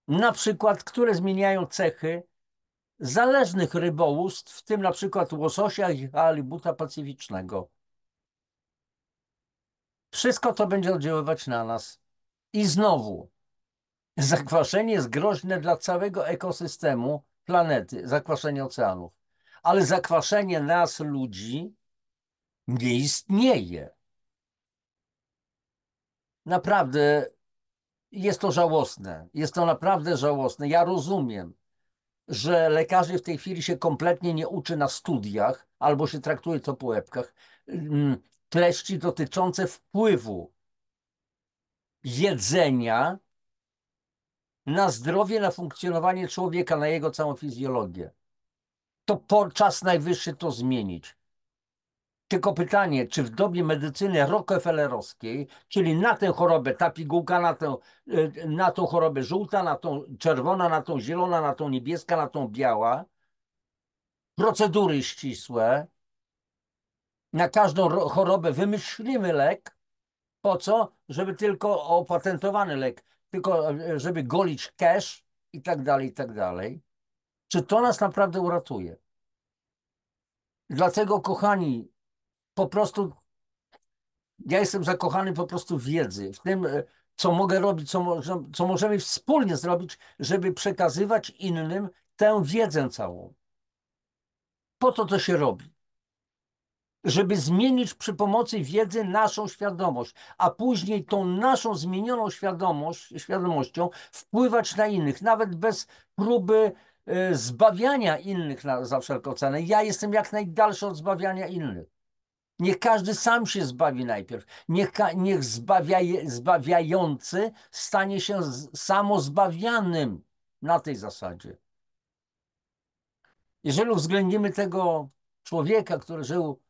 Na przykład, które zmieniają cechy zależnych rybołówstw, w tym na przykład łososia i halibuta pacyficznego. Wszystko to będzie oddziaływać na nas. I znowu, zakwaszenie jest groźne dla całego ekosystemu planety, zakwaszenie oceanów. Ale zakwaszenie nas, ludzi, nie istnieje. Naprawdę jest to żałosne. Jest to naprawdę żałosne. Ja rozumiem, że lekarzy w tej chwili się kompletnie nie uczy na studiach, albo się traktuje to po łebkach, treści dotyczące wpływu jedzenia na zdrowie, na funkcjonowanie człowieka, na jego całą fizjologię. To czas najwyższy to zmienić. Tylko pytanie, czy w dobie medycyny rockefellerowskiej, czyli na tę chorobę ta pigułka, na tą chorobę żółta, na tą czerwona, na tą zielona, na tą niebieska, na tą biała, procedury ścisłe, na każdą chorobę wymyślimy lek. Po co? Żeby tylko opatentowany lek, tylko żeby golić cash i tak dalej, i tak dalej. Czy to nas naprawdę uratuje? Dlatego, kochani, po prostu ja jestem zakochany po prostu w wiedzy, w tym, co mogę robić, co możemy wspólnie zrobić, żeby przekazywać innym tę wiedzę całą. Po to się robi. Żeby zmienić przy pomocy wiedzy naszą świadomość, a później tą naszą zmienioną świadomością wpływać na innych, nawet bez próby zbawiania innych za wszelką cenę. Ja jestem jak najdalszy od zbawiania innych. Niech każdy sam się zbawi najpierw. Niech zbawiający stanie się samozbawianym na tej zasadzie. Jeżeli uwzględnimy tego człowieka, który żył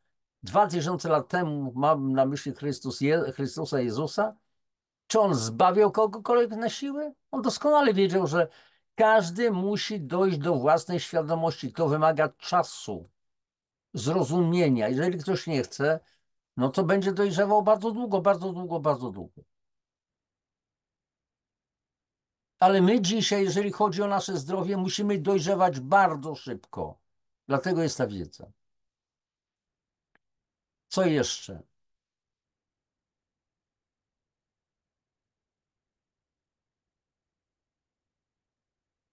2000 lat temu, mam na myśli Chrystusa Jezusa, czy on zbawiał kogokolwiek na siłę? On doskonale wiedział, że każdy musi dojść do własnej świadomości. To wymaga czasu, zrozumienia. Jeżeli ktoś nie chce, no to będzie dojrzewał bardzo długo, bardzo długo, bardzo długo. Ale my dzisiaj, jeżeli chodzi o nasze zdrowie, musimy dojrzewać bardzo szybko. Dlatego jest ta wiedza. Co jeszcze?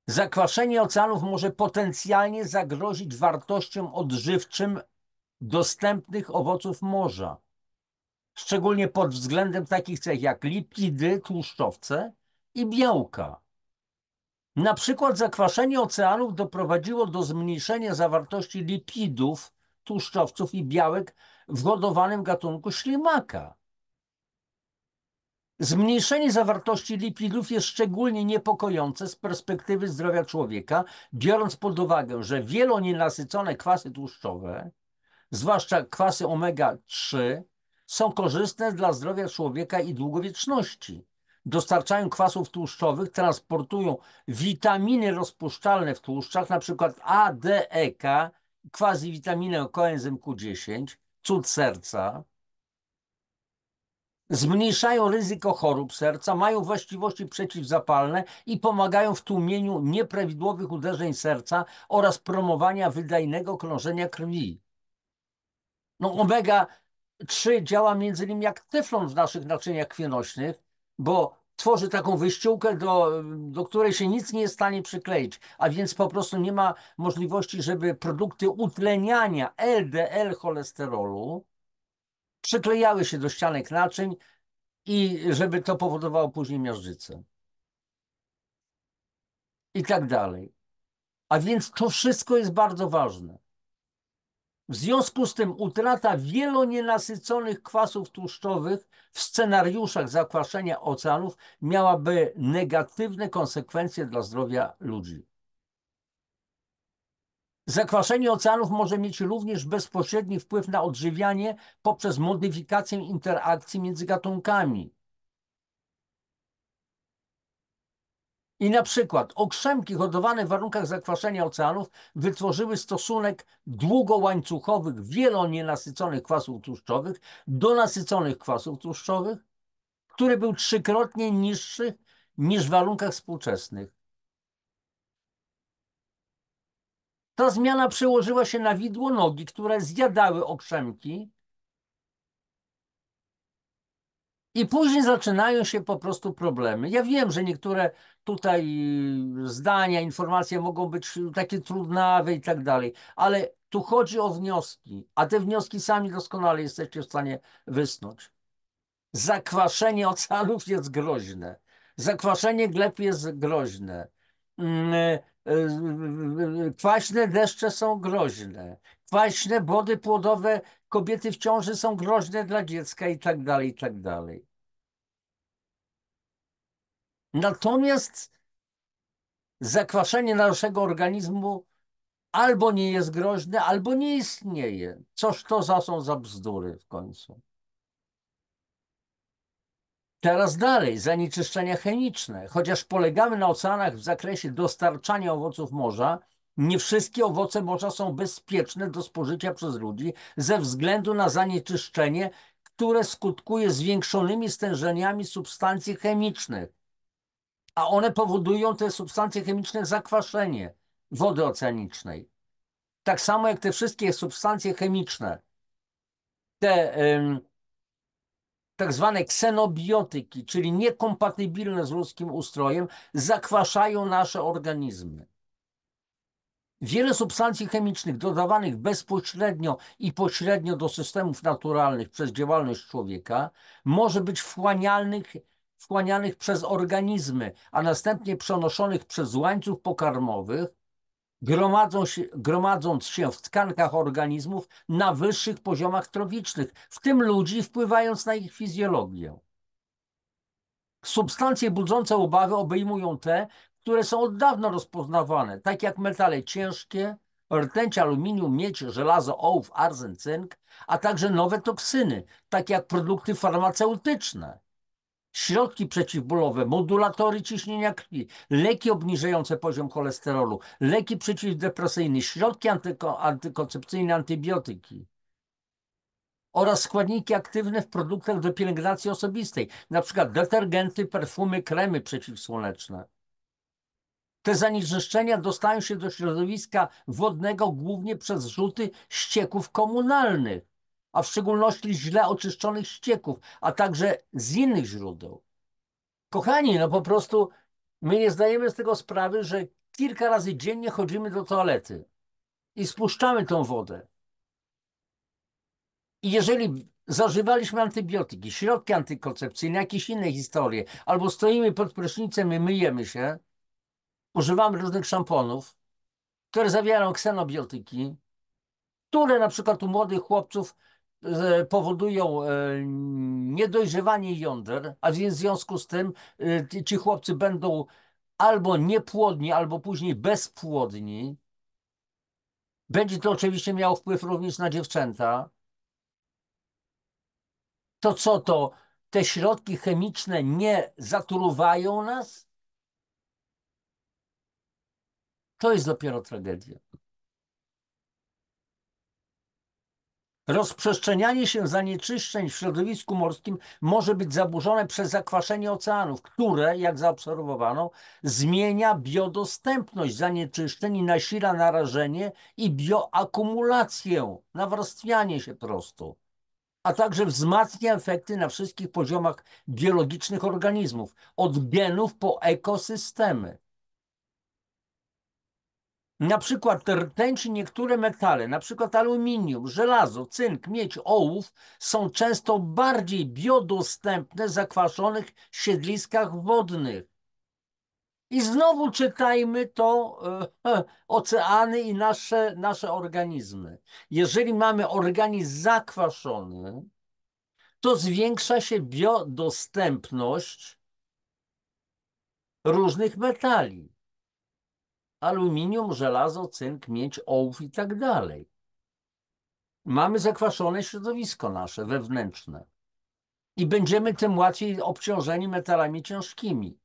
Zakwaszenie oceanów może potencjalnie zagrozić wartościom odżywczym dostępnych owoców morza, szczególnie pod względem takich cech jak lipidy, tłuszczowce i białka. Na przykład zakwaszenie oceanów doprowadziło do zmniejszenia zawartości lipidów, tłuszczowców i białek w hodowanym gatunku ślimaka. Zmniejszenie zawartości lipidów jest szczególnie niepokojące z perspektywy zdrowia człowieka, biorąc pod uwagę, że wielonienasycone kwasy tłuszczowe, zwłaszcza kwasy omega-3, są korzystne dla zdrowia człowieka i długowieczności. Dostarczają kwasów tłuszczowych, transportują witaminy rozpuszczalne w tłuszczach, np. A, D, E, K, quasi-witaminę koenzym Q10, cud serca, zmniejszają ryzyko chorób serca, mają właściwości przeciwzapalne i pomagają w tłumieniu nieprawidłowych uderzeń serca oraz promowania wydajnego krążenia krwi. No, omega-3 działa między innymi jak teflon w naszych naczyniach krwionośnych, bo tworzy taką wyściółkę, do której się nic nie jest w stanie przykleić, a więc po prostu nie ma możliwości, żeby produkty utleniania LDL cholesterolu przyklejały się do ścianek naczyń i żeby to powodowało później miażdżycę. I tak dalej. A więc to wszystko jest bardzo ważne. W związku z tym utrata wielonienasyconych kwasów tłuszczowych w scenariuszach zakwaszenia oceanów miałaby negatywne konsekwencje dla zdrowia ludzi. Zakwaszenie oceanów może mieć również bezpośredni wpływ na odżywianie poprzez modyfikację interakcji między gatunkami. I na przykład okrzemki hodowane w warunkach zakwaszenia oceanów wytworzyły stosunek długołańcuchowych, wielonienasyconych kwasów tłuszczowych do nasyconych kwasów tłuszczowych, który był 3-krotnie niższy niż w warunkach współczesnych. Ta zmiana przełożyła się na widłonogi, które zjadały okrzemki, i później zaczynają się po prostu problemy. Ja wiem, że niektóre tutaj zdania, informacje mogą być takie trudnawe i tak dalej, ale tu chodzi o wnioski, a te wnioski sami doskonale jesteście w stanie wysnuć. Zakwaszenie oceanów jest groźne. Zakwaszenie gleb jest groźne. Kwaśne deszcze są groźne. Kwaśne wody płodowe kobiety w ciąży są groźne dla dziecka i tak dalej, i tak dalej. Natomiast zakwaszenie naszego organizmu albo nie jest groźne, albo nie istnieje. Coż to są za bzdury w końcu. Teraz dalej, zanieczyszczenia chemiczne. Chociaż polegamy na oceanach w zakresie dostarczania owoców morza, nie wszystkie owoce morza są bezpieczne do spożycia przez ludzi ze względu na zanieczyszczenie, które skutkuje zwiększonymi stężeniami substancji chemicznych. A one powodują, te substancje chemiczne, zakwaszenie wody oceanicznej. Tak samo jak te wszystkie substancje chemiczne, te tak zwane ksenobiotyki, czyli niekompatybilne z ludzkim ustrojem, zakwaszają nasze organizmy. Wiele substancji chemicznych dodawanych bezpośrednio i pośrednio do systemów naturalnych przez działalność człowieka może być wchłanianych przez organizmy, a następnie przenoszonych przez łańcuch pokarmowy, gromadząc się w tkankach organizmów na wyższych poziomach troficznych, w tym ludzi, wpływając na ich fizjologię. Substancje budzące obawy obejmują te, które są od dawna rozpoznawane, tak jak metale ciężkie, rtęć, aluminium, miedź, żelazo, ołów, arzen, cynk, a także nowe toksyny, takie jak produkty farmaceutyczne, środki przeciwbólowe, modulatory ciśnienia krwi, leki obniżające poziom cholesterolu, leki przeciwdepresyjne, środki antykoncepcyjne, antybiotyki oraz składniki aktywne w produktach do pielęgnacji osobistej, na przykład detergenty, perfumy, kremy przeciwsłoneczne. Te zanieczyszczenia dostają się do środowiska wodnego głównie przez rzuty ścieków komunalnych, a w szczególności źle oczyszczonych ścieków, a także z innych źródeł. Kochani, no po prostu my nie zdajemy z tego sprawy, że kilka razy dziennie chodzimy do toalety i spuszczamy tą wodę. I jeżeli zażywaliśmy antybiotyki, środki antykoncepcyjne, jakieś inne historie, albo stoimy pod prysznicem i myjemy się, używamy różnych szamponów, które zawierają ksenobiotyki, które na przykład u młodych chłopców powodują niedojrzewanie jąder, a więc w związku z tym ci chłopcy będą albo niepłodni, albo później bezpłodni. Będzie to oczywiście miało wpływ również na dziewczęta. To co to? Te środki chemiczne nie zatruwają nas? To jest dopiero tragedia. Rozprzestrzenianie się zanieczyszczeń w środowisku morskim może być zaburzone przez zakwaszenie oceanów, które, jak zaobserwowano, zmienia biodostępność zanieczyszczeń i nasila narażenie i bioakumulację, nawarstwianie się prosto, a także wzmacnia efekty na wszystkich poziomach biologicznych organizmów, od genów po ekosystemy. Na przykład rtęć i niektóre metale, na przykład aluminium, żelazo, cynk, miedź, ołów są często bardziej biodostępne w zakwaszonych siedliskach wodnych. I znowu czytajmy to oceany i nasze organizmy. Jeżeli mamy organizm zakwaszony, to zwiększa się biodostępność różnych metali. Aluminium, żelazo, cynk, miedź, ołów i tak dalej. Mamy zakwaszone środowisko nasze wewnętrzne i będziemy tym łatwiej obciążeni metalami ciężkimi.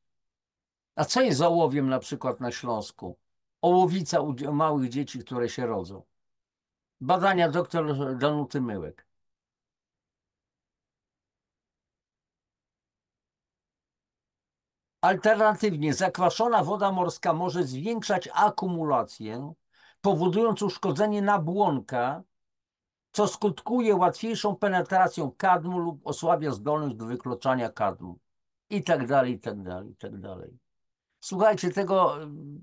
A co jest z ołowiem na przykład na Śląsku? Ołowica u małych dzieci, które się rodzą. Badania dr Danuty Myłek. Alternatywnie zakwaszona woda morska może zwiększać akumulację, powodując uszkodzenie nabłonka, co skutkuje łatwiejszą penetracją kadmu lub osłabia zdolność do wykluczania kadmu. I tak dalej, i tak dalej, i tak dalej. Słuchajcie,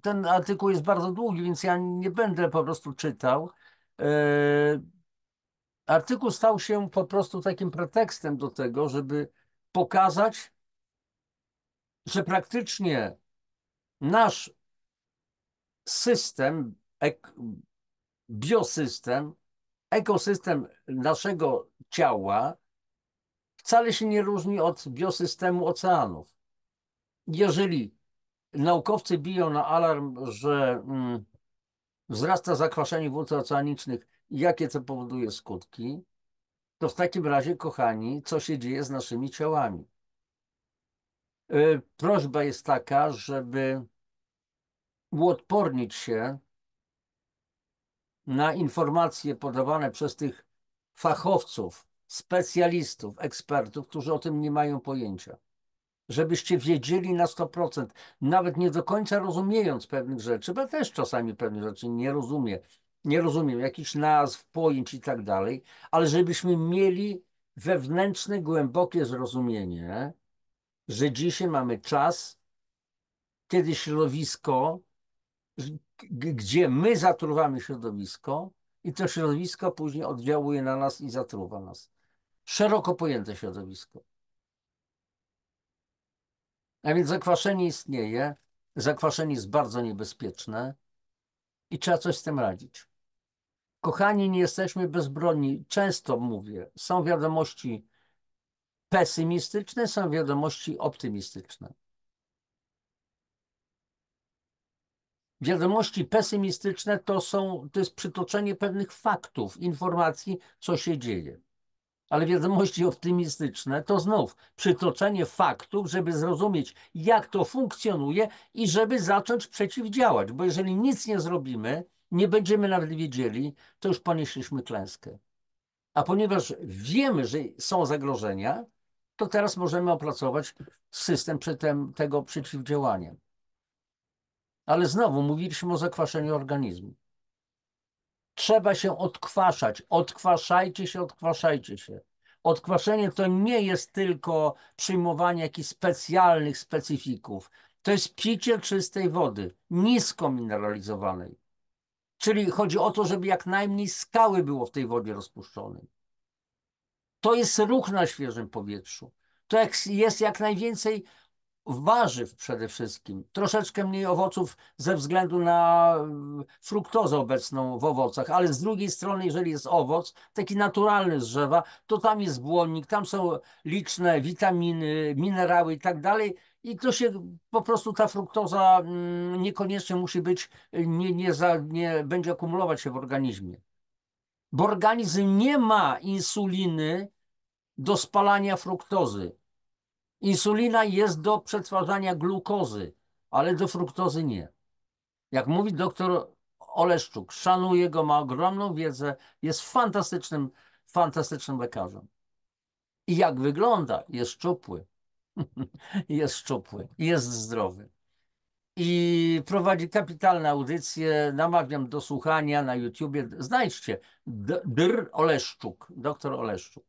ten artykuł jest bardzo długi, więc ja nie będę po prostu czytał. Artykuł stał się po prostu takim pretekstem do tego, żeby pokazać, że praktycznie nasz system, biosystem, ekosystem naszego ciała wcale się nie różni od biosystemu oceanów. Jeżeli naukowcy biją na alarm, że wzrasta zakwaszenie wód oceanicznych i jakie to powoduje skutki, to w takim razie, kochani, co się dzieje z naszymi ciałami? Prośba jest taka, żeby uodpornić się na informacje podawane przez tych fachowców, specjalistów, ekspertów, którzy o tym nie mają pojęcia. Żebyście wiedzieli na 100%, nawet nie do końca rozumiejąc pewnych rzeczy, bo też czasami pewnych rzeczy nie rozumiem jakichś nazw, pojęć i tak dalej, ale żebyśmy mieli wewnętrzne, głębokie zrozumienie, że dzisiaj mamy czas, kiedy środowisko, gdzie my zatruwamy środowisko i to środowisko później oddziałuje na nas i zatruwa nas. Szeroko pojęte środowisko. A więc zakwaszenie istnieje, zakwaszenie jest bardzo niebezpieczne i trzeba coś z tym radzić. Kochani, nie jesteśmy bezbronni. Często mówię, są wiadomości pesymistyczne, są wiadomości optymistyczne. Wiadomości pesymistyczne to jest przytoczenie pewnych faktów, informacji, co się dzieje. Ale wiadomości optymistyczne to znów przytoczenie faktów, żeby zrozumieć, jak to funkcjonuje i żeby zacząć przeciwdziałać. Bo jeżeli nic nie zrobimy, nie będziemy nawet wiedzieli, to już ponieśliśmy klęskę. A ponieważ wiemy, że są zagrożenia, to teraz możemy opracować system tego przeciwdziałania. Ale znowu mówiliśmy o zakwaszeniu organizmu. Trzeba się odkwaszać. Odkwaszajcie się, odkwaszajcie się. Odkwaszenie to nie jest tylko przyjmowanie jakichś specjalnych specyfików. To jest picie czystej wody, nisko mineralizowanej. Czyli chodzi o to, żeby jak najmniej skały było w tej wodzie rozpuszczonej. To jest ruch na świeżym powietrzu. To jest jak najwięcej warzyw przede wszystkim, troszeczkę mniej owoców ze względu na fruktozę obecną w owocach, ale z drugiej strony, jeżeli jest owoc, taki naturalny z drzewa, to tam jest błonnik, tam są liczne witaminy, minerały i tak dalej. I to się po prostu ta fruktoza niekoniecznie musi być, nie będzie akumulować się w organizmie. Bo organizm nie ma insuliny do spalania fruktozy. Insulina jest do przetwarzania glukozy, ale do fruktozy nie. Jak mówi doktor Oleszczuk, szanuję go, ma ogromną wiedzę, jest fantastycznym lekarzem. I jak wygląda? Jest szczupły. Jest szczupły, jest zdrowy. I prowadzi kapitalne audycje. Namawiam do słuchania na YouTubie. Znajdźcie Dr Oleszczuk, doktor Oleszczuk.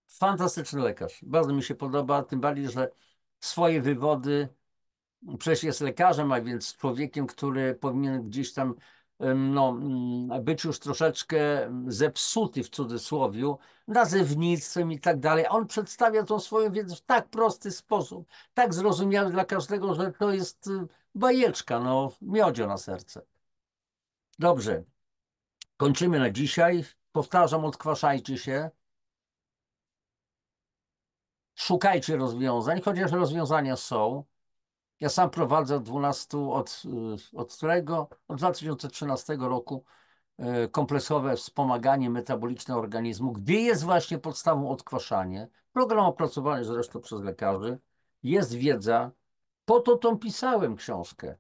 Fantastyczny lekarz. Bardzo mi się podoba, tym bardziej, że swoje wywody, przecież jest lekarzem, a więc człowiekiem, który powinien gdzieś tam być już troszeczkę zepsuty w cudzysłowiu, nazewnictwem i tak dalej. On przedstawia tą swoją wiedzę w tak prosty sposób, tak zrozumiały dla każdego, że to jest bajeczka, no, miodzio na serce. Dobrze, kończymy na dzisiaj. Powtarzam, odkwaszajcie się. Szukajcie rozwiązań, chociaż rozwiązania są. Ja sam prowadzę od 12, od którego? Od 2013 roku kompleksowe wspomaganie metaboliczne organizmu, gdzie jest właśnie podstawą odkwaszanie. Program opracowany zresztą przez lekarzy. Jest wiedza. Po to tą pisałem książkę.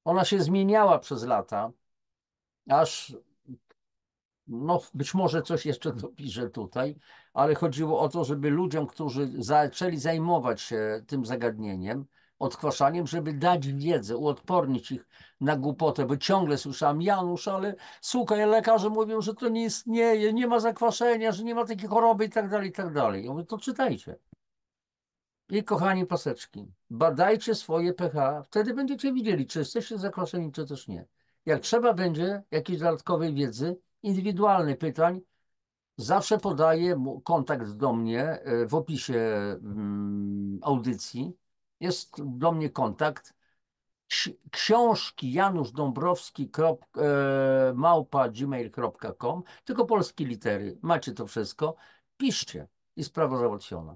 Ona się zmieniała przez lata, aż no być może coś jeszcze dopiszę tutaj, ale chodziło o to, żeby ludziom, którzy zaczęli zajmować się tym zagadnieniem, odkwaszaniem, żeby dać wiedzę, uodpornić ich na głupotę, bo ciągle słyszałem: Janusz, ale słuchaj, lekarze mówią, że to nie istnieje, nie ma zakwaszenia, że nie ma takiej choroby i tak dalej, i tak dalej. Ja mówię: to czytajcie. I kochani paseczki, badajcie swoje pH, wtedy będziecie widzieli, czy jesteście zakwaszeni, czy też nie. Jak trzeba będzie jakiejś dodatkowej wiedzy, indywidualnych pytań, zawsze podaję kontakt do mnie w opisie audycji. Jest do mnie kontakt. Książki Janusz Dąbrowski @gmail.com, tylko polskie litery. Macie to wszystko. Piszcie i sprawa załatwiona.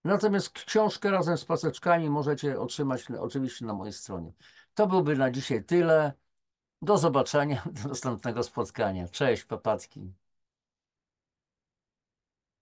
Natomiast książkę razem z paseczkami możecie otrzymać oczywiście na mojej stronie. To byłby na dzisiaj tyle. Do zobaczenia, do następnego spotkania. Cześć, papatki.